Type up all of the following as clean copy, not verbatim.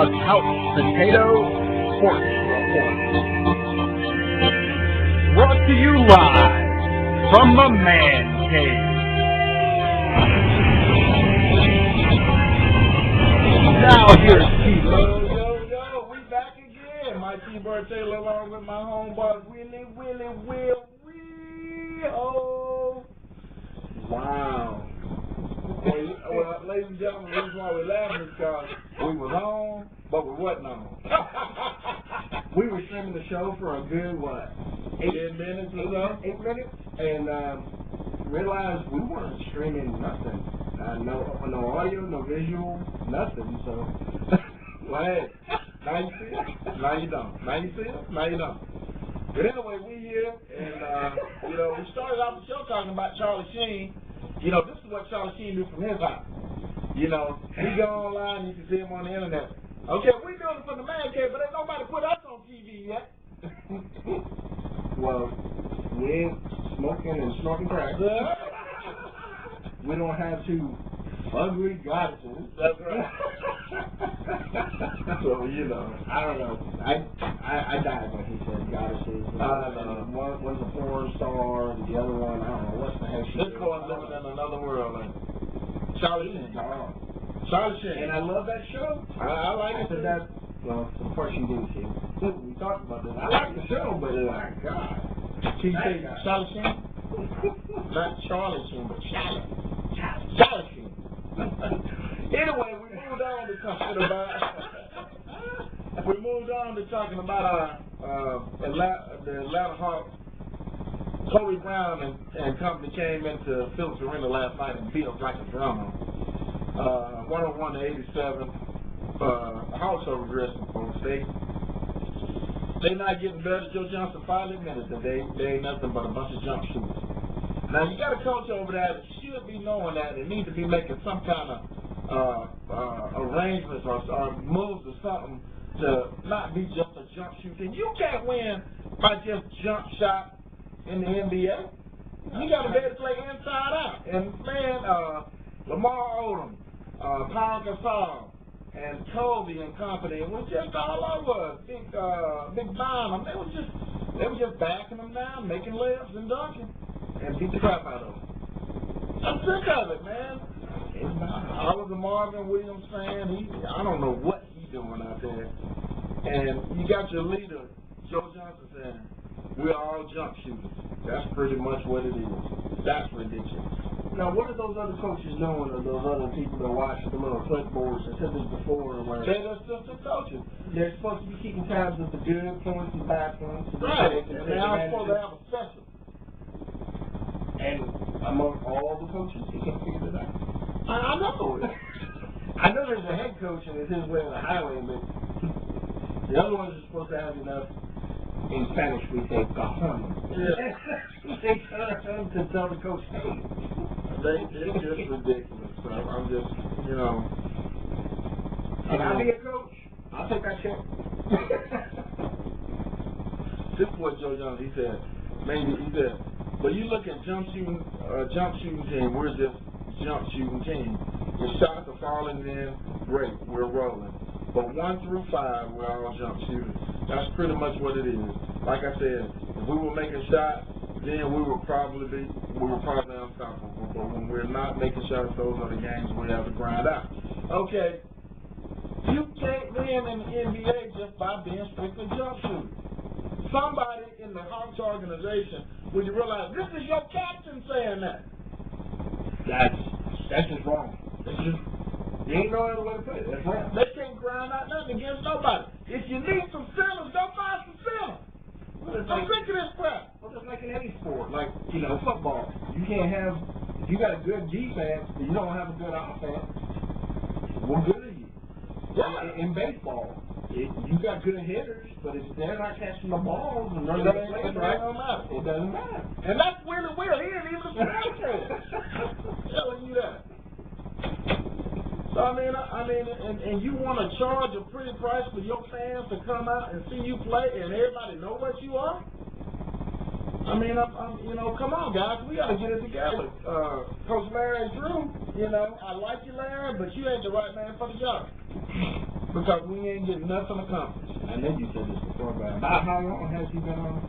a Couch Potato Sports Report. Brought to you live from the Man Cave. Now here's T-Bird. Yo, we back again. My T-Bird Taylor along with my homeboy Willy Will. Oh, wow. Well, ladies and gentlemen, the reason why we're laughing is because we was on, but we wasn't on. We were streaming the show for a good, 10 minutes or so? 8 minutes, and realized we weren't streaming nothing. No audio, no visual, nothing, so. Well, hey, now you see it, now you don't. Now you see it, now you don't. But anyway, we here, and, we started off the show talking about Charlie Sheen. This is what Charlie Sheen do from his house. He go online, you can see him on the internet. Okay, we doing it for the Man Cave, but ain't nobody put us on TV yet. Well, we ain't smoking and snorting crack. We don't have two ugly goddesses. That's right. So, I don't know. I died when he said goddesses. One's a porn star, and the other one, I don't know, what's the heck she this boy's living in another world, man. Charlie Sheen. Charlie Sheen. And I love that show. I like it. That, well, of course you didn't see it. We talked about this. I like the show, but my God. Can you say Charlie Sheen? Not Charlie Sheen, but Charlie Sheen. Anyway, we moved on to talking about the Atlanta Hawks. Kobe Brown and company came into Phillips Arena last night and beat us like a drummer. 101-87. Hawks are regressing, folks. They not getting better. Joe Johnson finally admitted that they ain't nothing but a bunch of jump shooters. Now, you got a coach over there that should be knowing that they need to be making some kind of arrangements or moves or something to not be just a jump shooter. You can't win by just jump shot in the NBA. You got to be able to play inside out. And, man, Lamar Odom, Paul Gasol, and Kobe and company was just all over. Big Bynum. They were just backing them down, making layups and dunking, and beat the crap out of them. I'm sick of it, man. I was a Marvin Williams fan. I don't know what he's doing out there. And you got your leader, Joe Johnson, saying, we're all jump shooters. That's pretty much what it is. That's ridiculous. Now, what are those other coaches doing, or those other people that watch the little clipboards? I said this before. Where they're assistant coaches. They're supposed to be keeping tabs with the good points and bad points. Right. And they're supposed to have a special. And among all the coaches, he can't figure it out. I know. I know there's a head coach and it's his way of the highway, but the other ones are supposed to have enough. In Spanish, we say cajon. Yeah. To tell the coach, hey. It's just ridiculous. So I'm just, Can I be a coach? I'll take that check. This is what Joe Johnson, he said, but you look at jump shooting team, we're just jump shooting team. Your shots are falling in, great, we're rolling. But 1 through 5, we're all jump shooters. That's pretty much what it is. Like I said, if we were making shots, then we would probably unstoppable. But when we're not making shots, those are the games we have to grind out. Okay, you can't win in the NBA just by being strictly jump shooters. Somebody in the Hawks organization, would you realize this is your captain saying that? That's just wrong. You ain't no other way to put it. That's wrong. They can't grind out nothing against nobody. If you need some centers, go find some centers. I'm sick of this crap. Well, just like in any sport, like, football. You can't have, if you got a good defense, but you don't have a good offense, what good are you? Yeah. In baseball, you got good hitters, but if they're not catching the balls and they're not playing right, it doesn't matter. And that's Willy Will. He ain't even a sports fan. Telling you that. So and you want to charge a pretty price for your fans to come out and see you play, and everybody know what you are? Come on, guys, we got to get it together. Coach Larry Drew, I like you, Larry, but you ain't the right man for the job. because we ain't getting nothing accomplished. I know you said this before, but about how long has he been on?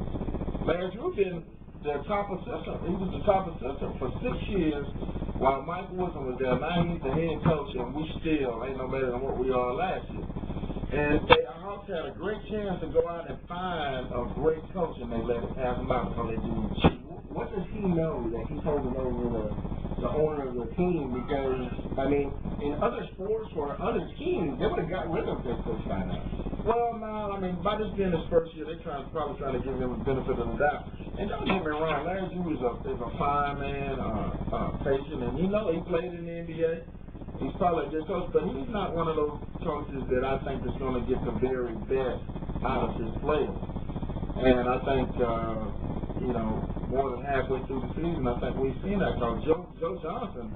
Larry Drew been the top assistant. He was the top assistant for 6 years while Mike Wilson was there. Now he's the head coach, and we still ain't no better than what we are last year. And they Hawks had a great chance to go out and find a great coach, and they let it pass them out because they do cheat. What does he know that he's holding over the owner of the team? Because, I mean, in other sports or other teams, they would have got rid of their coach by now. Well, no, I mean, by this being his first year, they're probably trying to give him the benefit of the doubt. And don't get me wrong, Larry Drew is a fine man, patient, and he played in the NBA. He's probably a good coach, but he's not one of those coaches that I think is going to get the very best out of his players. And I think, more than halfway through the season, I think we've seen that. Because Joe Johnson,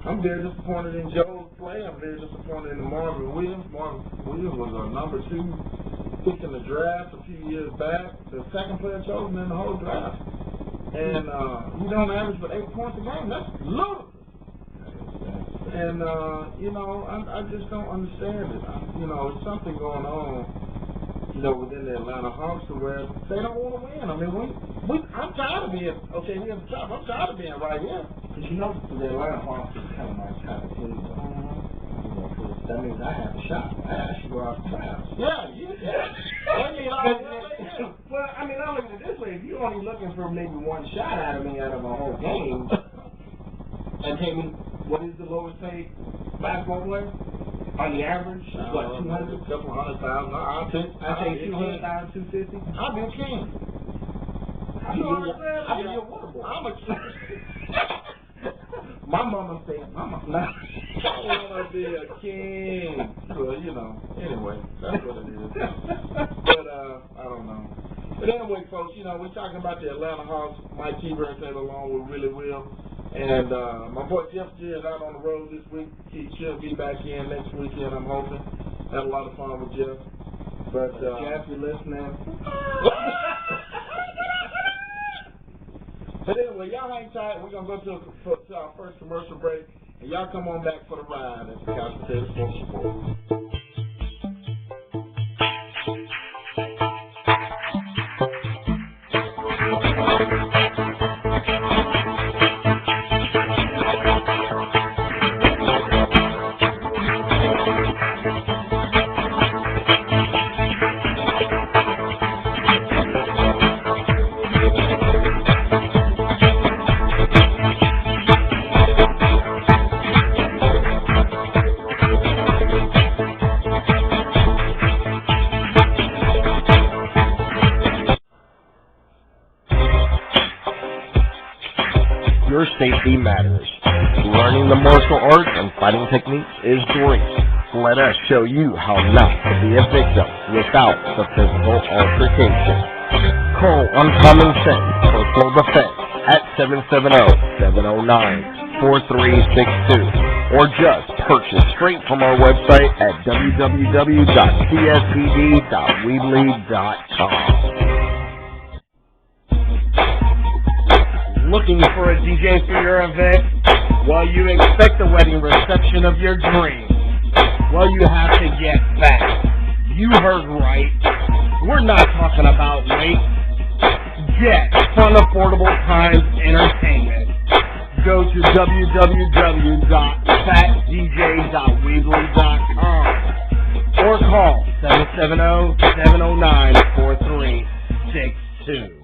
I'm very disappointed in Joe's play. I'm very disappointed in Marvin Williams. Marvin Williams was a number 2 pick in the draft a few years back, the second player chosen in the whole draft. And he don't average but 8 points a game. That's ludicrous. And, I just don't understand it. There's something going on, within the Atlanta Hawks to where they don't want to win. I mean, I'm tired of being, okay, here at the top, I'm tired of being right here. Because the Atlanta Hawks is kind of my kind of team. That means I have a shot. I should go out the house. Well, I mean, I look at it this way. If you're only looking for maybe one shot out of me out of a whole game, and tell me, what is the lowest paid basketball player? On the average, what, 200? A couple $100,000. I'll take 200,000, 250. I'll be a king. I'll be your water boy. I'm a king. My mama said, Mama, I want to be a king. So, anyway, that's what it is. But, I don't know. But anyway, folks, we're talking about the Atlanta Hawks. Mike T-Bird came along with Willy Will. And my boy Jeff G is out on the road this week. He should be back in next weekend, I'm hoping. Had a lot of fun with Jeff. But Jeff, you're listening. But anyway, y'all hang tight. We're going to go to our first commercial break. And y'all come on back for the ride at the Couch Potato Sports Report. Your safety matters. Learning the martial arts and fighting techniques is great. Let us show you how not to be a victim without the physical altercation. Call Uncommon Sense Personal Defense at 770-709-4362 or just purchase straight from our website at www.cspd.weebly.com. Looking for a DJ for your event? Well, you expect the wedding reception of your dreams. Well, you have to get fast. You heard right. We're not talking about late. Get fun, affordable times entertainment. Go to www.fatdj.weebly.com or call 770-709-4362.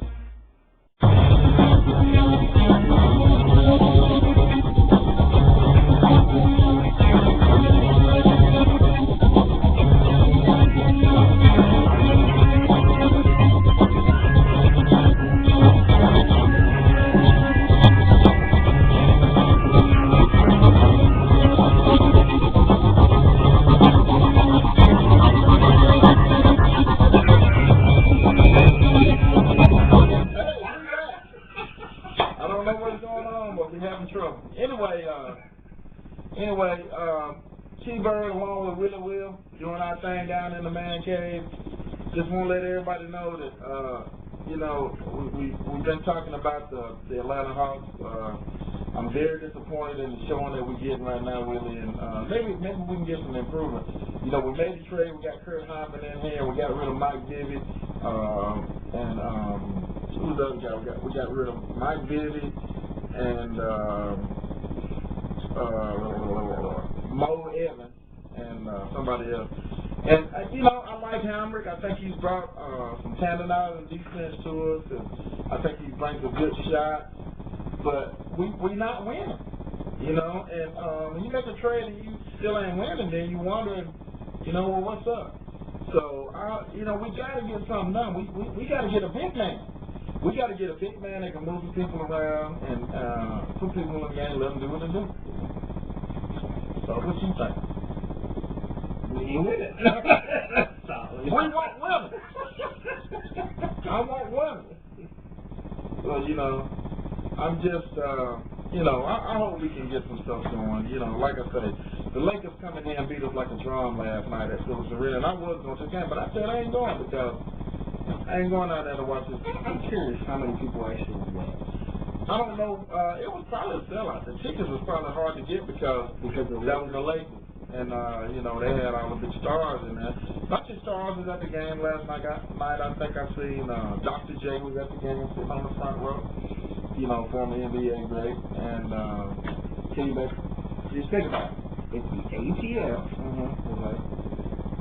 Anyway, T-Bird along with Willy Will doing our thing down in the man cave. Just want to let everybody know that, we've been talking about the Atlanta Hawks. I'm very disappointed in the showing that we're getting right now, Willie, and maybe we can get some improvement. You know, we made the trade. We got Kurt Hyman in here. We got rid of Mike Bibby, and who's the other guy? We got rid of Mike Bibby and Mo Evans and somebody else. And you know, I like Hamrick. I think he's brought some talent out of the defense to us, and I think he brings a good shot. But we not winning, you know. And when you make a trade and you still ain't winning, then you wonder, you know, well, what's up? So you know, we got to get something done. We got to get a big man. We got to get a big man that can move the people around and put people in the game, let them do what they do. So what you think? We ain't with it. We want women. I want women. Well, you know, I'm just, you know, I hope we can get some stuff going. You know, like I say, the Lakers coming in and beat us like a drum last night at Phillips Arena, and I was going to the game, but I said I ain't going because I ain't going out there to watch this. I'm curious how many people actually went. I don't know. It was probably a sellout. The tickets was probably hard to get because that was the Lakers. And, you know, they had all the big stars in there. A bunch of stars was at the game last night. I think I seen Dr. J was at the game sitting on the front row. You know, former NBA great. And, just think about it. It's the ATL,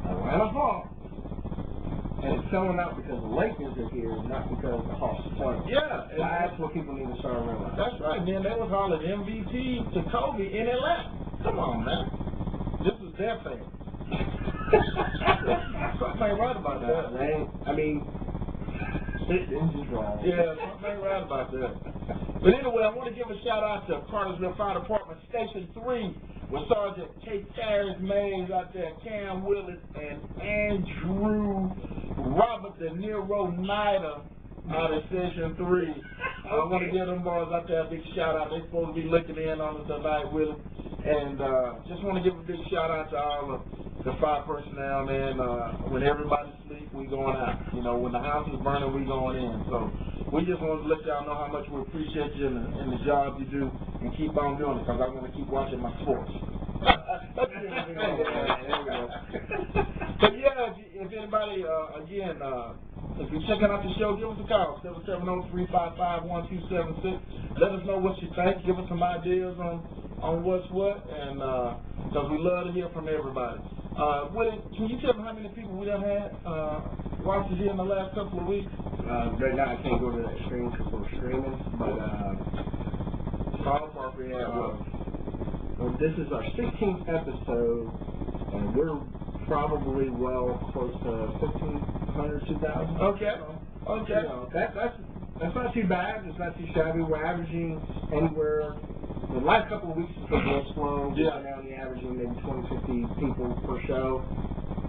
Atlanta Hawks, and it's selling out because the Lakers are here, not because the Hawks are playing. Yeah. That's what people need to start realizing. That's right, man. They was hollering MVP to Kobe in Atlanta. Come on, man. This is their thing. Something ain't right about that. I mean, it's just wrong. Yeah, something ain't right about that. But anyway, I want to give a shout out to Cartersville Fire Department Station 3 with Sergeant K. Terrence Mays out there, Cam Willis, and Andrew Robert De Niro Nida out of Station 3. I want to give them boys out there a big shout out. They're supposed to be looking in on us tonight, Willie. And just want to give a big shout out to all the fire personnel, man. When everybody sleeps, we going out. You know, when the house is burning, we going in. So we just want to let y'all know how much we appreciate you and the job you do, and keep on doing it because I want to keep watching my sports. But yeah, if anybody, again, if you're checking out the show, give us a call, 770-355-1276. Let us know what you think. Give us some ideas on what's what, and because we love to hear from everybody. Willie, can you tell me how many people we done had watch us here in the last couple of weeks? Right now I can't go to that stream because we're streaming, but ballpark we had well, this is our 16th episode, and we're probably close to 1,500, 2,000. Okay. Okay. You know, that's not too bad. It's not too shabby. We're averaging anywhere. The last couple of weeks has been real slow. We've been only averaging maybe 20, 50 people per show.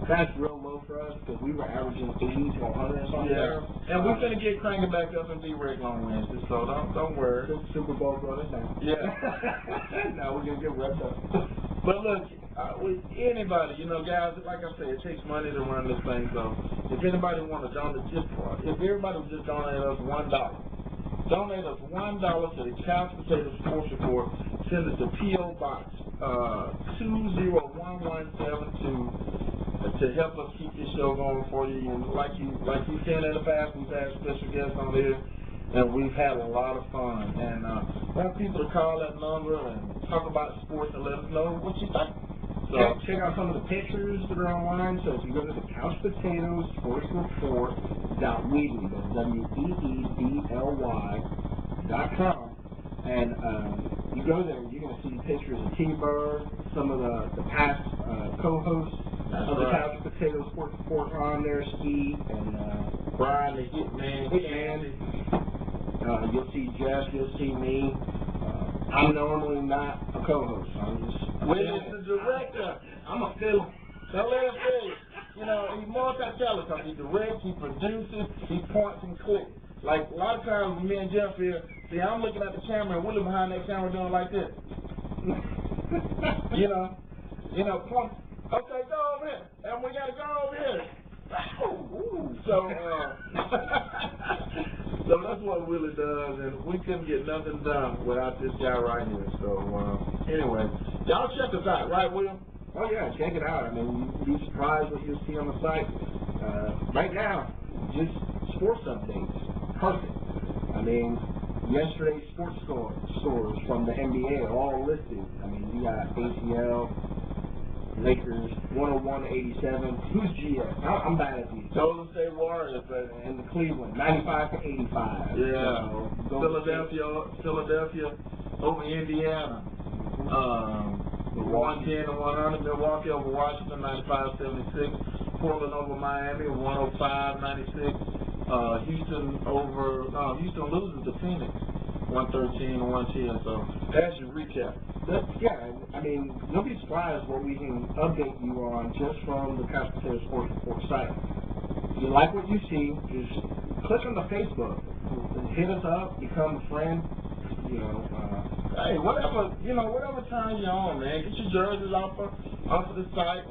That's real low for us because we were averaging 80 to 100 or something. Yeah. And we're going to get cranking back up and be regular on Wednesday, so don't worry. Super Bowl brought us down. Yeah. Now we're going to get revved up. But look, with anybody, you know, guys, like I said, it takes money to run this thing, so if anybody want to donate, if everybody would just donate us $1, donate us $1 to the Couch Potato Sports Report, send it to P.O. Box 201172 to help us keep this show going for you. And like you've seen in the past, we've had special guests on here, and we've had a lot of fun. And want people to call that number and talk about sports and let us know what you think. So check out some of the pictures that are online. So if you go to the Couch Potatoes Sports Report.weebly, that's WEEBLY.com, and you go there, you're going to see pictures of T-Bird, some of the past co-hosts of the Couch Potatoes Sports Report on there, Steve and Brian the Hitman Candy. You'll see Jeff, you'll see me. I'm normally not a co-host. I'm just Willie's the director. I'm a fiddle. Don't let him say, you know, he's multi-talented. He directs, he produces, he points and clicks. Like a lot of times when me and Jeff here, see, I'm looking at the camera and Willie behind that camera doing like this. you know, point. Okay, go over here. And we gotta go over here. So, so that's what Willie does, and we couldn't get nothing done without this guy right here. So, anyway, y'all check us out, right, Will? Oh yeah, check it out. I mean, you'd be surprised what you'll see on the site. Right now, just sports updates. Perfect. I mean, yesterday's sports scores from the NBA are all listed. I mean, you got ACL, Lakers 101-87. Who's GS? I'm bad at these. Golden State Warriors, and the Cleveland 95-85. Yeah. Philadelphia over Indiana. 110-100. Milwaukee over Washington 95-76. Portland over Miami 105-96. Houston loses to Phoenix 113-110. So that's your recap. Yeah, I mean, don't be surprised what we can update you on just from the Couch Potato Sports Report site. If you like what you see, just click on the Facebook, hit us up, become a friend. You know, hey, whatever time you're on, man, get your jerseys off of the site.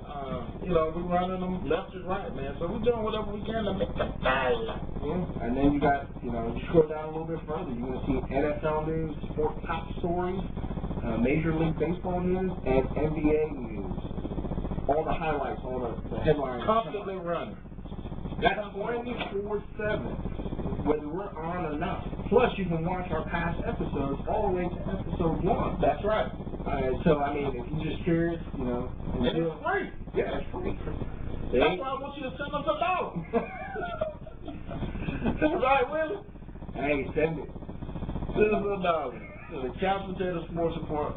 You know, we're running them left and right, man. So we're doing whatever we can to make them fire. Yeah, and then you got, you scroll down a little bit further, you're going to see NFL news, sport top stories, Major League Baseball news, and NBA news. All the highlights, all the headlines. Constantly running. That's 24/7, whether we're on or not. Plus, you can watch our past episodes all the way to episode 1. That's right. So, I mean, if you're just curious, and it's free. Yeah, it's free. That's why I want you to send us $1. Right, Willie? Hey, send it. Send us $1 to the Couch Potato Sports Report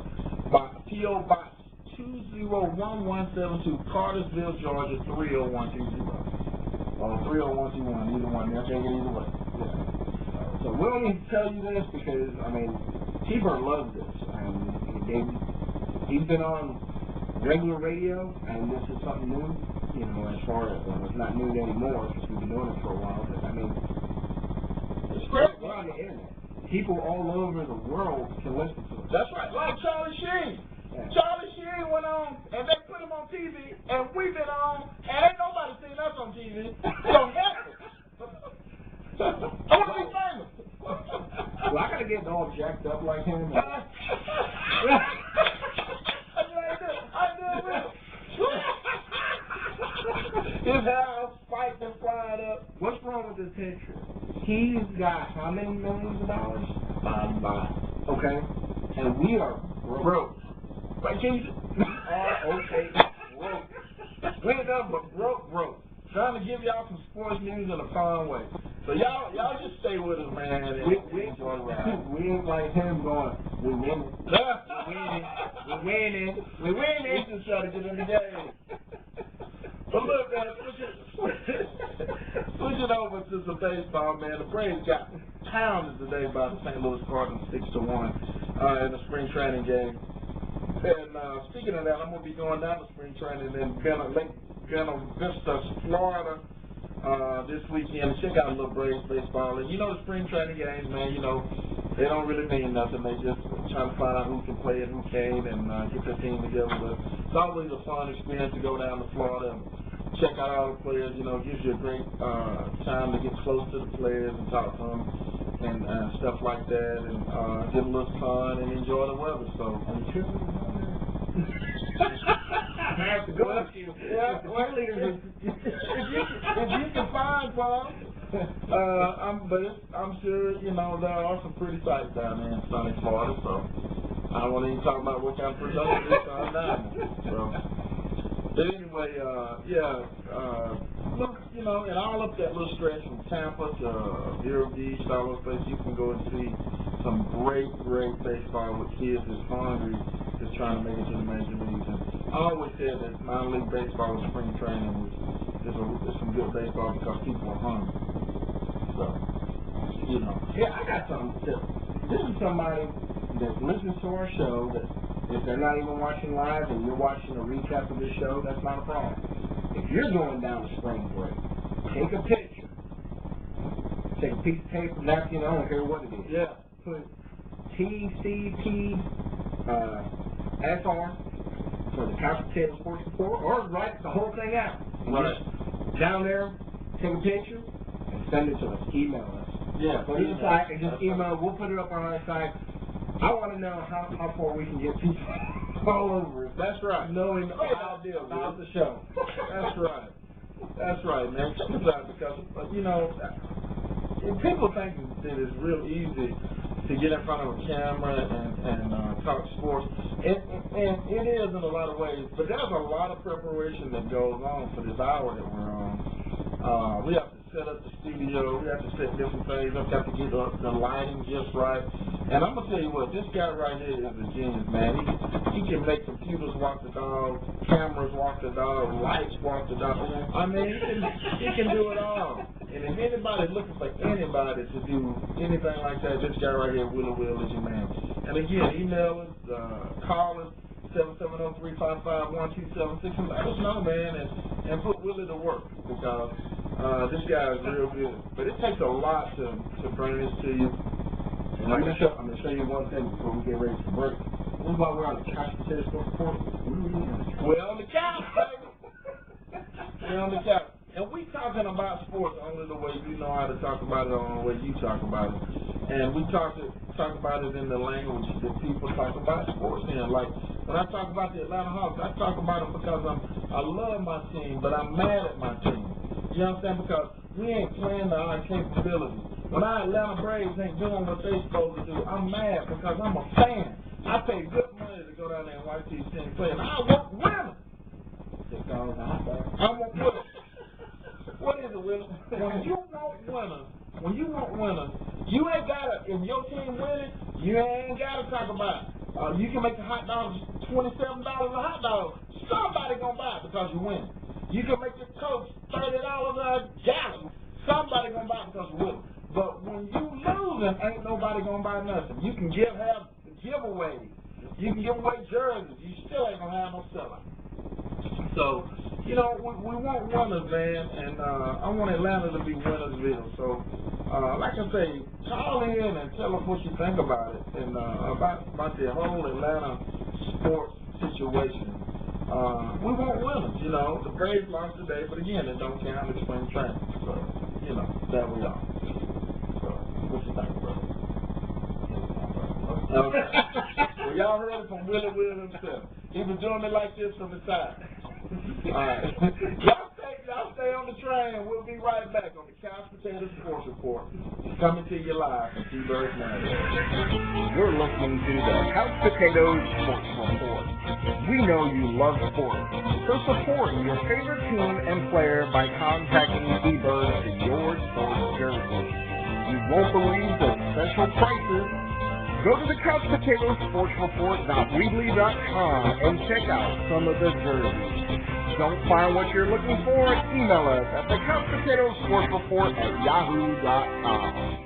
by P.O. Box 201-172, Cartersville, Georgia 30120. Or 30121, either one. They'll take it either way. Yeah. So we don't need to tell you this because, I mean, T-Bird loves this. He's been on regular radio, and this is something new, as far as, it's not new anymore because we've been doing it for a while, but, I mean, we're on the internet. People all over the world can listen to us. That's right. Like Charlie Sheen. Yeah. Charlie Sheen went on, and they put him on TV, and we've been on, and ain't nobody seen us on TV. So help us. I want to be famous. Well, I gotta get all jacked up like him. I do it. His house spiked and fried up. What's wrong with this picture? He's got how many millions of dollars? Okay. And we are broke. Right, can you? Okay. Broke. We ain't nothing but broke. Trying to give y'all some sports news in a fun way. So y'all just stay with us, man. And we enjoy the ride. We ain't like him going, we winning. We just try to get in the game. But look, man, switch it over to some baseball, man. The Braves got pounded today by the St. Louis Cardinals 6-1 in the spring training game. And speaking of that, I'm going to be going down to spring training in Lake Buena Vista, Florida, this weekend to check out a little Braves baseball. And the spring training games, man, they don't really mean nothing. They just trying to find out who can play and who can't and get their team together. But it's always a fun experience to go down to Florida and check out all the players. Gives you a great time to get close to the players and talk to them and stuff like that, and get a little sun and enjoy the weather. So I'm sure. I have to go with you. Yeah, if you can find some, I'm sure there are some pretty sights down there in sunny Florida. So I don't want to even talk about what kind of production this time down there. So, but anyway, look, and all up that little stretch from Tampa to Vero Beach, all those places, you can go and see some great baseball with kids that's hungry, that's trying to make it to the major leagues. And I always said that minor league baseball and spring training is some good baseball because people are hungry. So, Yeah, I got something too. This is somebody that listens to our show that if they're not even watching live and you're watching a recap of this show, that's not a problem. If you're going down to spring break, take a picture. Take a piece of paper, napkin, I don't care what it is. yeah. Put TCP SR for the Couch Potato Sports Report, or write the whole thing out. And Right. just down there, take a picture, and send it to us. Email us. Yeah, Go to the site and just email. We'll put it up on our site. I want to know how far we can get people all over it. That's right. Knowing about the show. That's right. That's right, man. Check us out because, you know, people think that it's real easy to get in front of a camera and talk sports. And it is in a lot of ways, but there's a lot of preparation that goes on for this hour that we're on. We have to set up the studio. We have to set different things up. We have to get the lighting just right. And I'm going to tell you what, this guy right here is a genius, man. He can make computers walk the dog, cameras walk the dog, lights walk the dog. I mean, he can do it all. And if anybody's looking for anybody to do anything like that, this guy right here, Willy Will, is your man. And again, email us, call us, 770-355-1276, and let us know, man, and put Willie to work because this guy is real good. But it takes a lot to bring this to you. And I'm gonna show you one thing before we get ready to break. This is why we're on the couch potato support. We're on the couch, baby. We're on the couch. And we talking about sports only the way you know how to talk about it, or the way you talk about it. And we talk about it in the language that people talk about sports in. Like when I talk about the Atlanta Hawks, I talk about them because I love my team, but I'm mad at my team. You understand? Because we ain't playing to our capability. When our Atlanta Braves ain't doing what they supposed to do, I'm mad because I'm a fan. I pay good money to go down there and watch these teams play, and I want winners. I want winners. What is it, Willie? When you want winners, you ain't gotta, if your team winning, you ain't gotta talk about it. You can make the hot dogs $27 a hot dog. Somebody gonna buy it because you win. You can make the Coke $30 a gallon. Somebody gonna buy it because you win. But when you losing, ain't nobody gonna buy nothing. You can have giveaways. You can give away jerseys. You still ain't gonna have no sellout. So, you know, we want winners, man, and I want Atlanta to be Winnersville. So, like I say, call in and tell us what you think about it and about the whole Atlanta sports situation. We want winners, you know. The Braves lost today, but again, it don't count as spring training. So, you know, there we are. So, what you think, brother? Well, y'all heard it from Willy Will himself. He was doing it like this from the side. All right. Y'all stay on the train. We'll be right back on the Couch Potato Sports Report. Coming to you live from T-Bird Night. You're listening to the Couch Potato Sports Report. We know you love sports, so support your favorite team and player by contacting T-Bird for your sports jersey. You won't believe the special prices. Go to the Couch Potato Sports Report.weebly.com and check out some of the jerseys. Don't find what you're looking for? Email us at the Couch Potato Sports Report at yahoo.com.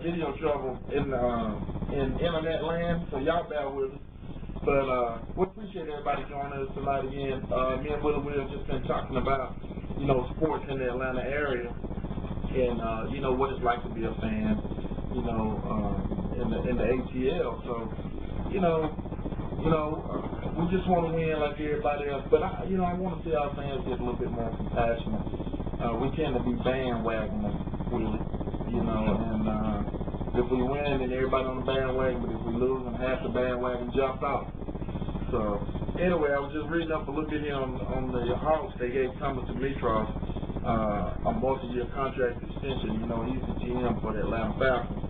Video trouble in internet land, so y'all bear with us. But we appreciate everybody joining us tonight again. Me and Willy Will just been talking about, sports in the Atlanta area, and what it's like to be a fan, in the ATL. So, we just want to win like everybody else. But I want to see our fans get a little bit more compassionate. We tend to be bandwagoners, Willie, and if we win, then everybody on the bandwagon. But if we lose, then half the bandwagon jumps out. So anyway, I was just reading up a little bit here on the Hawks. They gave Thomas Dimitrov a multi-year contract extension. He's the GM for the Atlanta Falcons,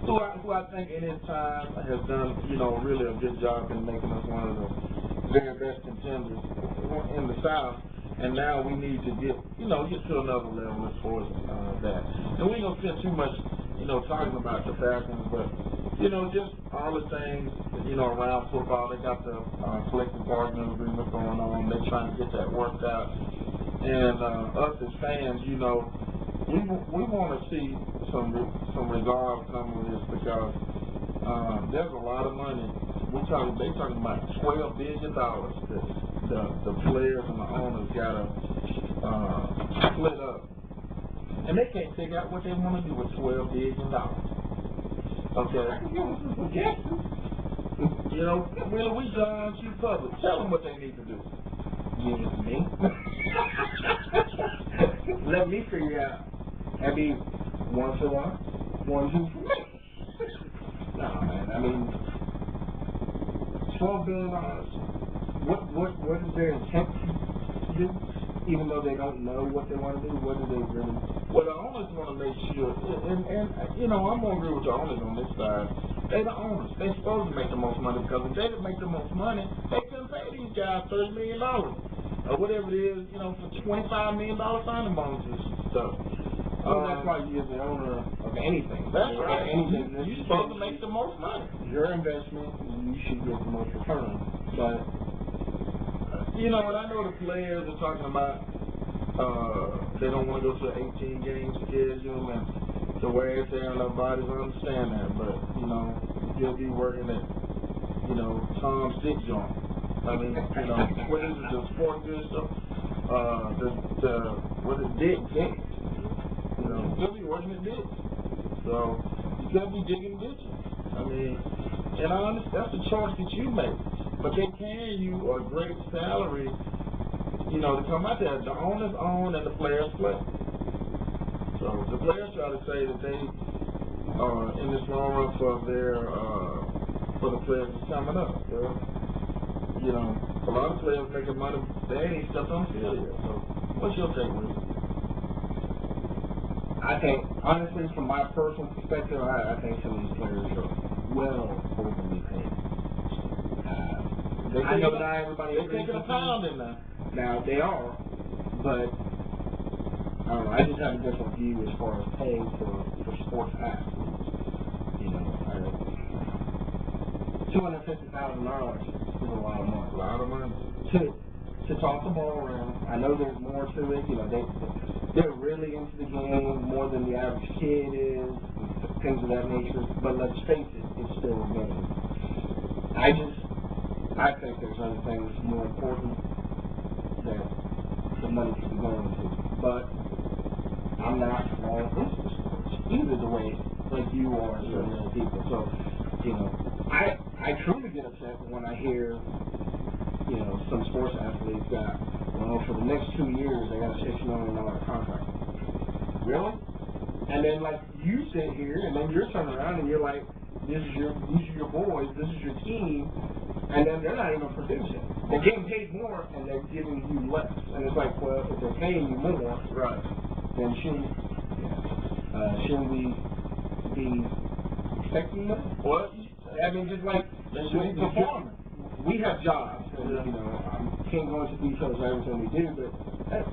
who I think in his time has done, really a good job in making us one of the very best contenders in the South. And now we need to get to another level as far as that. And we ain't gonna spend too much, talking about the Falcons, but just all the things, around football. They got the collective bargaining agreement going on. They're trying to get that worked out. And us as fans, we want to see some resolve come with this, because there's a lot of money. They talking about $12 billion that the players and the owners gotta split up, and they can't figure out what they want to do with $12 billion. Okay. We John Q. Public. Tell them what they need to do. Give it to me. Let me figure out. That'd be 1 for 1, 1, 2 for me. No, man. I mean, $12 billion. What is their intent to do? Even though they don't know what they want to do, what do they really? Well, the owners want to make sure, and I'm gonna agree with the owners on this side. They the owners. They supposed to make the most money, because if they didn't make the most money, they couldn't pay these guys $30 million or whatever it is, for $25 million signing bonuses and stuff. That's why you, as the owner of anything. That's right. Anything. You're supposed to make the most money. Your investment, you should get the most return. But and I know the players are talking about they don't want to go to an 18-game schedule and the wear and tear on their bodies. I understand that, but you'll be working at Tom's Dick Joint. I mean, what is it? The sport goods stuff. What is Dick? You'll be working at Dick. So you could be digging ditches. I mean, and I understand that's a choice that you make. But they paying you a great salary, to come out there. The owners own and the players play. So the players try to say that they are in this long run for the players that's coming up. So, a lot of players making money, they ain't stepped on the field yet. So what's your take with it? I think, honestly, from my personal perspective, I think some of these players are well overly paid. I know not everybody they're taking a pound in there. Now, they are, but I don't know, I just have a different view as far as pay for sports athletes. $250,000 is a lot of money. A lot of money. To toss the ball around. I know there's more to it. They're really into the game more than the average kid is, things of that nature. But let's face it, it's still a game. I think there's other things more important that the money should be going into. But I'm not all into sports either, the way like you are and certain other people. So, I truly get upset when I hear, some sports athletes got, for the next 2 years they got a $6 million contract. Really? And then you sit here and then you're turning around and you're like, these are your boys, this is your team, and then they're not even producing. They're getting paid more and they're giving you less. And it's like, well, if they're paying you more, right, then shouldn't we be expecting them? Well, I mean, just like they should be performing. We have jobs, and I can't go into details of everything we do, but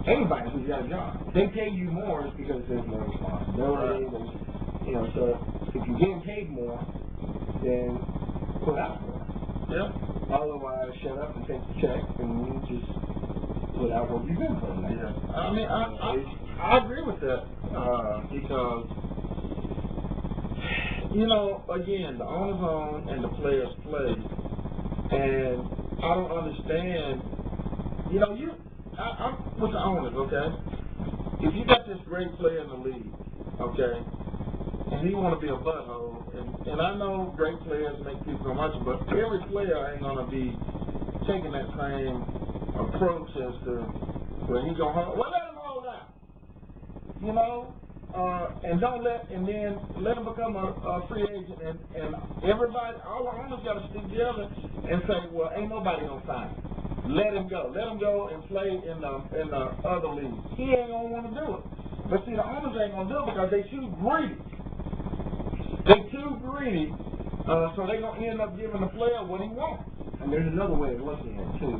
anybody who's got a job, they pay you more is because there's more responsibility. Right. So if you're getting paid more, then put out more. Yeah. Otherwise, shut up and take the check and just put out what you've been putting out. Yeah. I mean, I agree with that because again, the owners own and the players play. And I don't understand. You know, I'm with the owners, okay? If you got this great player in the league, okay, and he want to be a butthole, and I know great players make people go much, but every player ain't going to be taking that same approach as to where he going to hold. Well, let him hold out. You know? And then let him become a free agent, and everybody, all the owners got to stick together and say, well, ain't nobody gonna sign him. Let him go and play in the other leagues. He ain't gonna want to do it. But see, the owners ain't gonna do it because they too greedy. So they gonna end up giving the player what he wants. And there's another way of looking at it too.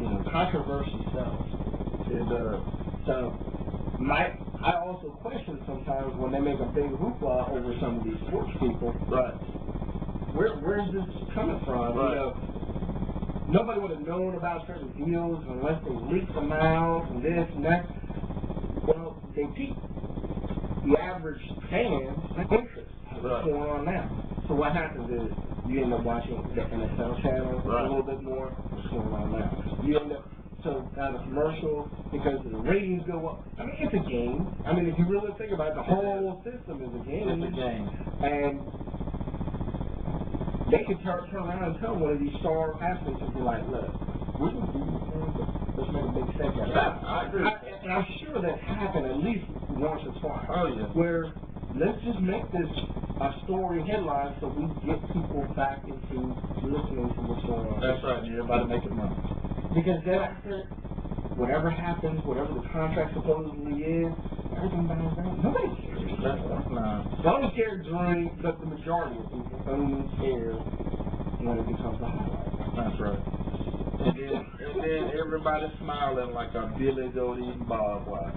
You know, controversy sells. It does. So I also question sometimes when they make a big hoopla over some of these sports people. Right. Where's this coming from? Right. You know, nobody would have known about certain deals unless they leaked them out and this and that. Well, they peak the average fan's interest. What's going on now? So what happens is you end up watching the NFL channel a little bit more. What's going on now? You end up now the commercial, because the ratings go up. I mean, it's a game. I mean, if you really think about it, the whole system is a game. It's a game. And they could turn around and tell one of these star athletes and be like, look, we can do this thing, but let's make a big step at it. Yeah, I agree. And I'm sure that's happened at least once or twice. Oh, yeah. Where let's just make this a story headline so we get people back into listening to what's going on. That's right. Everybody making money. Because then after whatever happens, whatever the contract supposedly is, everything dies down. Nobody cares. That's not. They only care during, but the majority of people only care when it becomes a highlight. That's right. And then everybody smiling like a Billy Goat eating barbed wire.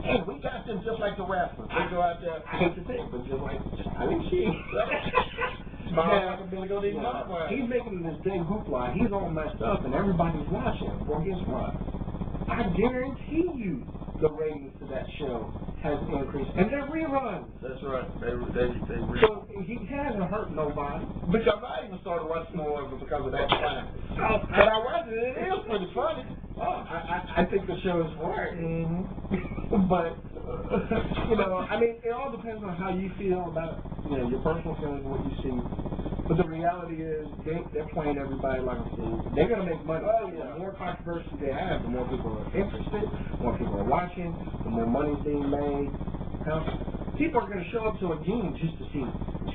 Hey, we got them just like the wrestlers. They go out there. I hate to say it, but just like Charlie Sheen. Smiling like a Billy Goat eating barbed wire. He's making this big hoopla. He's all messed up, and everybody's watching. Well, guess what? I guarantee you the ratings to that show has increased. And they're reruns. That's right. They rerun. So he hasn't hurt nobody. Because I even started watching more of it because of that time. But I watched it. It is pretty funny. Oh, I think the show is smart. Mm-hmm. But, you know, I mean, it all depends on how you feel about, you know, your personal feelings, what you see. But the reality is they're playing everybody like a fool. They're going to make money. Oh, yeah. The more controversy they have, the more people are interested, the more people are watching, the more money's being made. People are going to show up to a game just to see.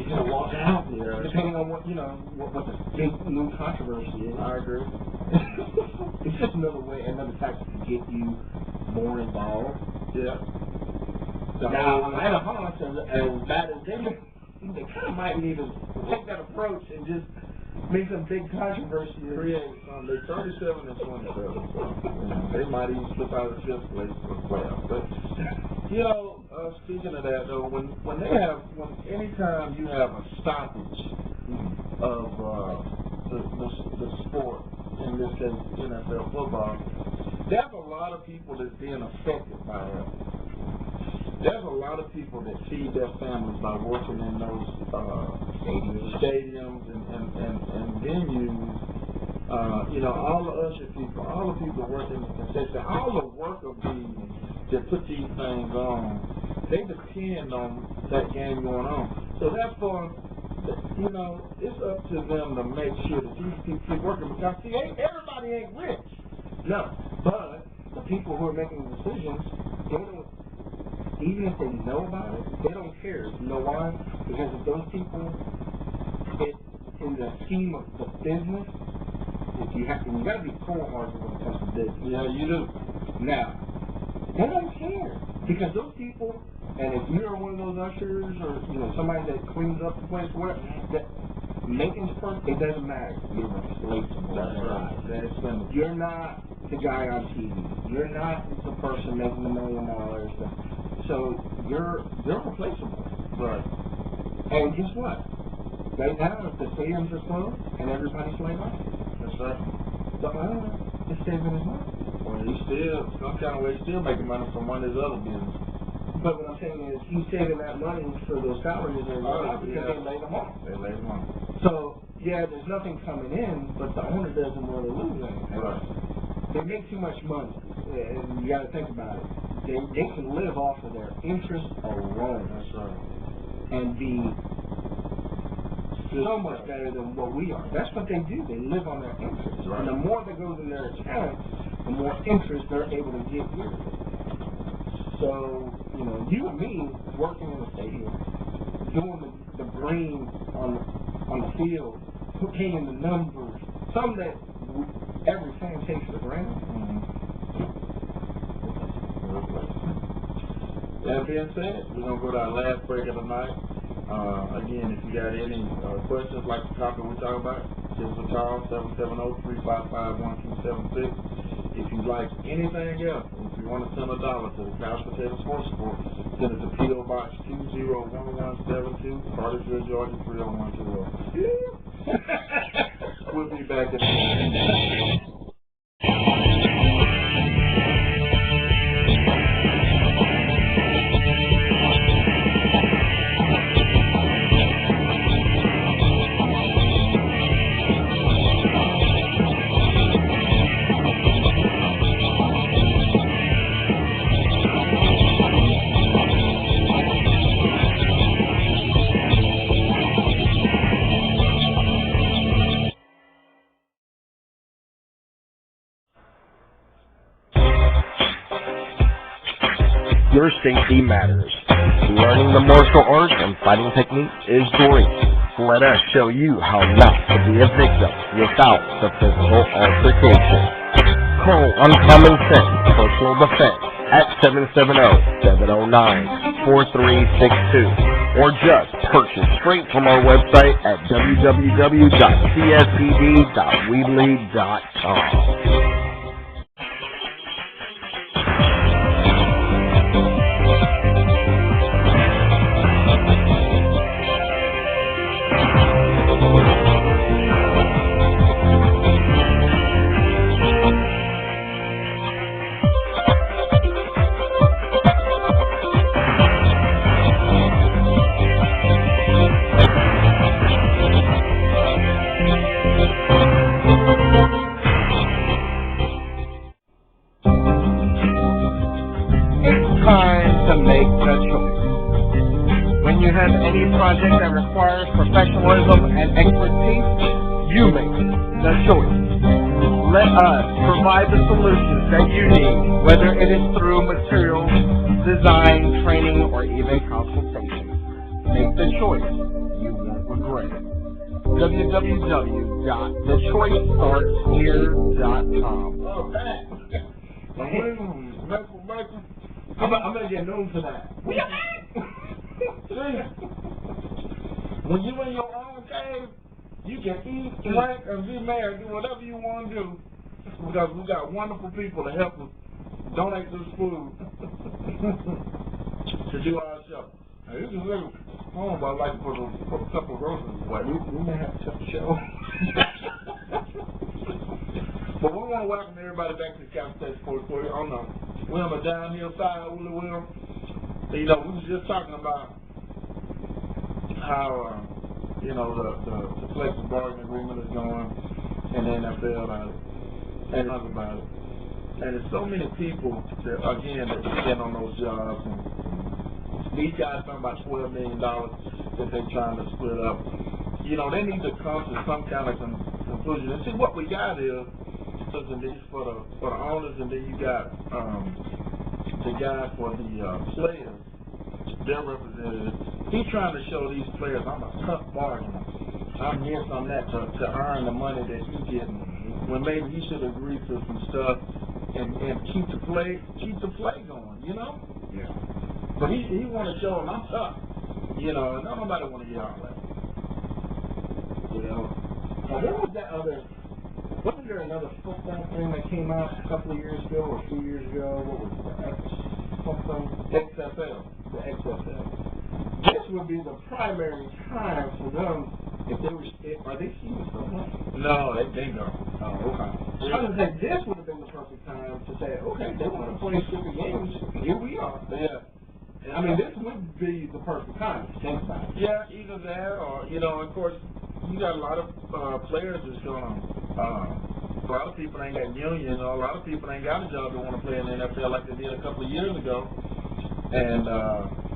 You're going to walk out there, depending on what, you know, what the big new controversy is. I agree. It's just another tactic to get you more involved. Yeah. Now, Atlanta Hawks, as bad as they kind of might need to take that approach and just make some big controversy. Create something. They're 37 and 27, so they might even slip out of the fifth place for the playoffs. But you know, speaking of that though, anytime you have a stoppage of the sport, in this case NFL football, there's a lot of people that's being affected by that. There's a lot of people that feed their families by working in those stadiums and venues. You know, all the usher people, all the people working in the concession, all the worker bees that put these things on, they depend on that game going on. So therefore, you know, it's up to them to make sure that these people keep working. Because see, everybody ain't rich. No, but the people who are making the decisions, they don't. Even if they know about it, they don't care. You know why? Because if those people, in the scheme of the business, you got to be cold-hearted when it comes to business. Yeah, you do. Now, they don't care because those people, and if you're one of those ushers or you know somebody that cleans up the place, or whatever, that maintenance person, it doesn't matter. You're replaceable. That's right. You're not the guy on TV. You're not the person making $1 million. So you're replaceable. Right. And guess what? Right now, if the stadiums are closed and everybody's laid off, That's right. the owner is saving his money. Well, he's still, some kind of way, still making money from one of his other businesses. But what I'm saying is he's saving that money for those salaries and because they laid them off. They laid them off. So yeah, there's nothing coming in, but the owner doesn't really lose anything. Right. They make too much money, and you got to think about it. They can live off of their interest alone. That's right. And be so much better than what we are. That's what they do. They live on their interest. Right. And the more that goes in their account, the more interest they're able to get here. So, you know, you and me working in the stadium, doing the green on the field, paying the numbers, some that every fan takes for granted. That being said, we're going to go to our last break of the night. Again, if you got any questions like the topic we're talking about, give us a call, 770-355-1276. If you like anything else, if you want to send $1 to the Couch Potato Sports Report, send it to P.O. Box 201172, Cartersville, Georgia 30120. We'll be back in a minute. Your safety matters. Learning the martial arts and fighting techniques is great. Let us show you how not to be a victim without the physical altercation. Call Uncommon Sense Personal Defense at 770-709-4362 or just purchase straight from our website at www.cscd.weebly.com. Project that requires professionalism and expertise, you make the choice. Let us provide the solutions that you need, whether it is through materials, design, training, or even consultation. Make the choice. You won't regret it. www.thechoicestartshere.com. I'm going to get known for that. When you in your own cave, you can eat, drink, and be married, do whatever you want to do, because we got wonderful people to help us donate this food to do our show. Now, you can live home, but I'd like to put a couple of groceries away. We may have to show. But we want to welcome everybody back to the Couch Potato Sports Report. We're on the downhill side of Willy Will. You know, we was just talking about how, the collective bargaining agreement is going, and the NFL about it, and others about it. And there's so many people that, again, that depend on those jobs. And these guys talking about $12 million that they're trying to split up. You know, they need to come to some kind of conclusion. And see, what we got is, for the owners, and then you got the guy for the players, their representative. He's trying to show these players, I'm a tough bargainer. I'm this, I'm that, to earn the money that you're getting. When maybe he should agree to some stuff and keep the play going, you know? Yeah. But he want to show him I'm tough, and nobody want to hear all that. Now, there was that other. Wasn't there another football thing that came out a couple of years ago or a few years ago? What was it? XFL. The XFL. This would be the primary time for them if they were. Are they seeing something? No, they don't. Oh, okay. I was saying this would have been the perfect time to say, okay, they want to play stupid games. Here we are. Yeah. I mean, this would be the perfect time to think about it. Yeah, either that or, of course, you got a lot of players that's going a lot of people ain't got union, a lot of people ain't got a job that want to play in the NFL like they did a couple of years ago. And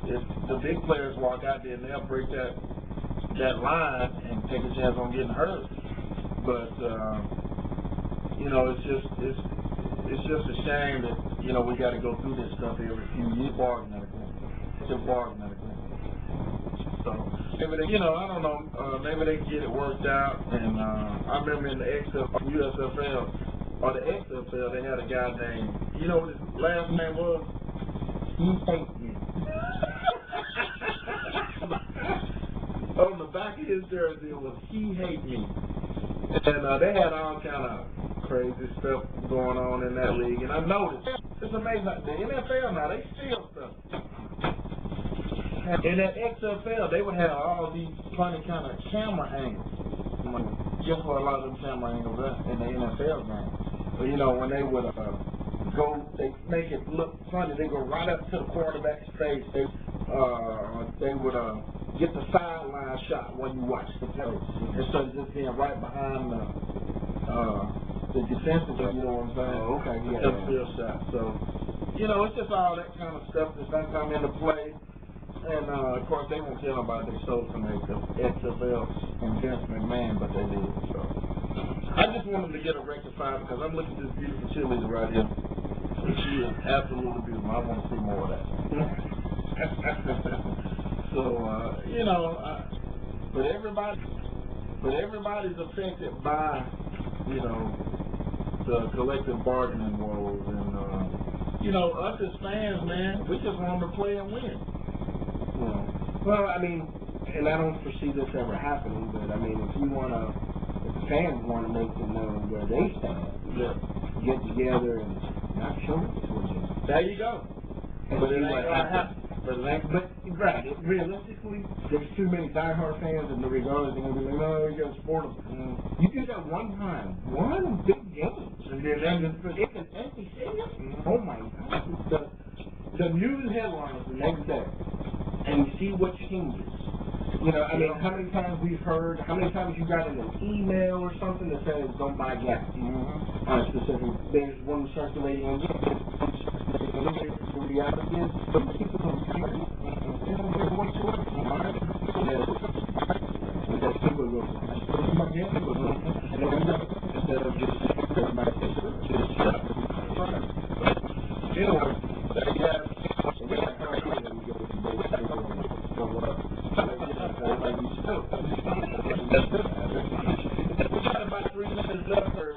if the big players walk out there and they'll break that line and take a chance on getting hurt. But you know, it's just a shame that, you know, we got to go through this stuff every few years. Bargaining agreement. It's a bargaining agreement. So maybe they, you know, I don't know. Maybe they can get it worked out. And I remember in the USFL or the XFL, they had a guy named, you know what his last name was? He Hate Me. On the back of his jersey, it was He Hate Me. And they had all kind of crazy stuff going on in that league. And I noticed, it's amazing, the NFL now, they steal stuff. In that XFL, they would have all these funny kind of camera angles. Guess what a lot of them camera angles are in the NFL game? So, you know, when they would go, they make it look funny. They go right up to the quarterback's face. They would get the sideline shot when you watch the play, instead of just being right behind the defensive. You know what I'm saying? Oh, okay, yeah. The field shot. So, you know, it's just all that kind of stuff that's gonna come into play. And, of course, they won't tell nobody they stole from the XFL and Vince McMahon, but they did. So I just wanted to get it rectified because I'm looking at this beautiful cheerleader right here. She is absolutely beautiful. I want to see more of that. So, you know, but everybody's affected by, you know, the collective bargaining woes. And, you know, us as fans, man, we just want them to play and win. Well, I mean, and I don't foresee this ever happening, but I mean, if the fans want to make them know where they stand, get together and not show it to them. There you go. But it ain't gonna happen. But right, realistically, there's too many diehard fans, and regardless, they're gonna be like, no, we gotta support them. You do that one time, one big game, and then it's an empty stadium. Oh my God! The news headlines the next day. And see what changes. You know, I mean, how many times we've heard, how many times you got in an email or something that says don't buy gas on a specific, there's one circulating on the reality is some people don't care. They don't care whatsoever. Because people go, instead of just anyway, we got about 3 minutes left for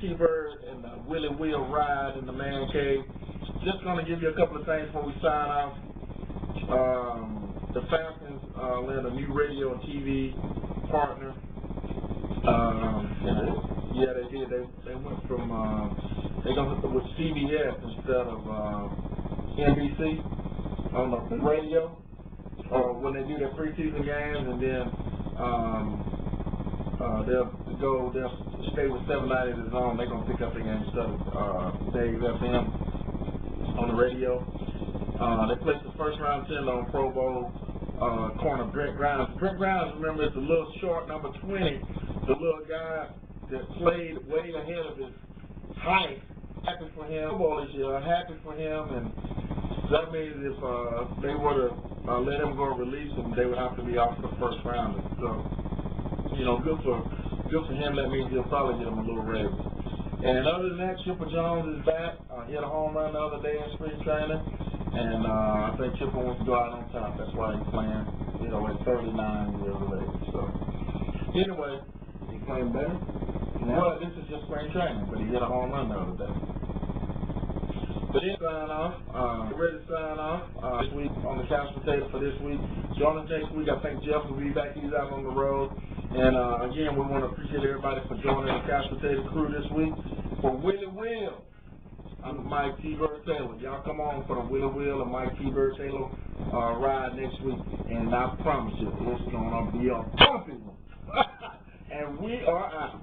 T-Bird and Willy Will ride in the man cave. Just going to give you a couple of things before we sign off. The Falcons land a new radio and TV partner. Yeah, they did. They went from they're going to hook up with CBS instead of NBC on the radio, or when they do their preseason games, and then they'll stay with 790 The Zone. They're gonna pick up the game instead of Dave FM on the radio. They placed the first round tender on Pro Bowl corner Brent Grimes. Brent Grimes, remember, is the little short number 20, the little guy that played way ahead of his height. Happy for him. Pro Bowl this year. Happy for him, and that means if they were to let him go and release him, they would have to be off the first round. So, you know, good for him. That means he'll probably get him a little raise. And other than that, Chipper Jones is back. He had a home run the other day in spring training, and I think Chipper wants to go out on top. That's why he's playing, you know, at 39 years of age. So, anyway, he playing better? Well, this is just spring training, but he hit a home run the other day. But then sign off. We're ready to sign off this week on the couch potato for this week. Join us next week. I think Jeff will be back. He's out on the road. And again, we want to appreciate everybody for joining the couch potato crew this week. For Willy Will, I'm Mike T-Bird Taylor. Y'all come on for the Willy Will and Mike T-Bird Taylor ride next week. And I promise you, it's going to be a bumpy one. And we are out.